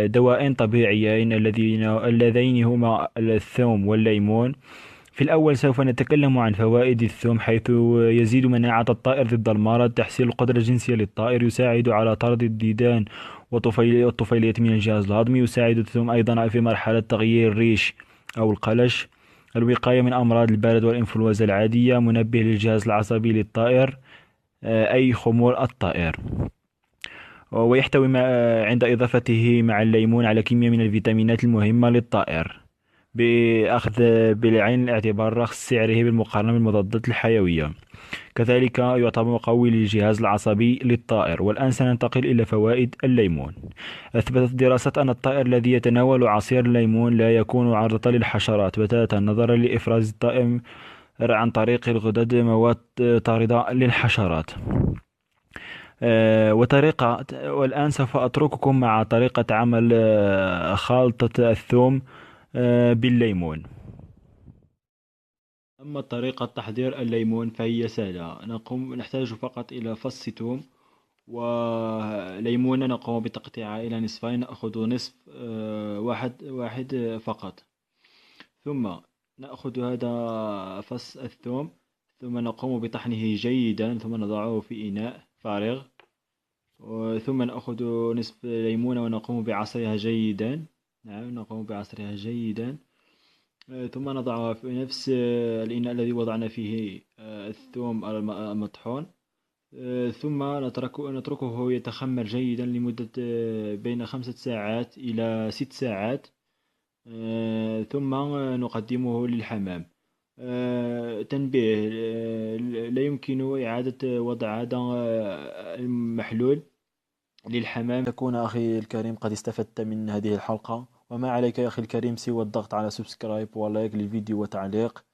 دواءين طبيعيين اللذين هما الثوم والليمون. في الأول سوف نتكلم عن فوائد الثوم، حيث يزيد مناعة الطائر ضد المرض، تحسين القدرة الجنسية للطائر، يساعد على طرد الديدان والطفيليات من الجهاز الهضمي. يساعد الثوم أيضا في مرحلة تغيير الريش أو القلش، الوقاية من أمراض البرد والإنفلونزا العادية، منبه للجهاز العصبي للطائر، أي خمول الطائر. ويحتوي عند إضافته مع الليمون على كمية من الفيتامينات المهمة للطائر، بأخذ بالعين الاعتبار رخص سعره بالمقارنة بالمضادات الحيوية. كذلك يعتبر مقوي للجهاز العصبي للطائر. والآن سننتقل إلى فوائد الليمون. أثبتت دراسات أن الطائر الذي يتناول عصير الليمون لا يكون عرضة للحشرات بتاتا، نظرا لإفراز الطائر عن طريق الغدد مواد طاردة للحشرات. والآن سوف أترككم مع طريقة عمل خلطة الثوم بالليمون. أما طريقة تحضير الليمون فهي سهلة. نحتاج فقط إلى فص ثوم وليمونة، نقوم بتقطيعها إلى نصفين، نأخذ نصف واحد فقط. ثم نأخذ هذا فص الثوم، ثم نقوم بطحنه جيدا، ثم نضعه في إناء فارغ. ثم نأخذ نصف ليمونة ونقوم بعصرها جيدا. نعم، نقوم بعصرها جيدا. ثم نضعها في نفس الإناء الذي وضعنا فيه الثوم المطحون. ثم نتركه يتخمر جيدا لمدة بين 5 ساعات إلى 6 ساعات. ثم نقدمه للحمام. تنبيه: لا يمكن إعادة وضع هذا المحلول للحمام. تكون أخي الكريم قد استفدت من هذه الحلقة، وما عليك يا أخي الكريم سوى الضغط على سبسكرايب ولايك للفيديو وتعليق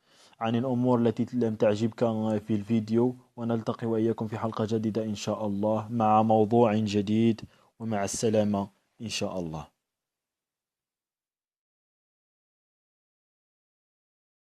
عن الأمور التي لم تعجبك في الفيديو. ونلتقي وإياكم في حلقة جديدة إن شاء الله مع موضوع جديد، ومع السلامة إن شاء الله.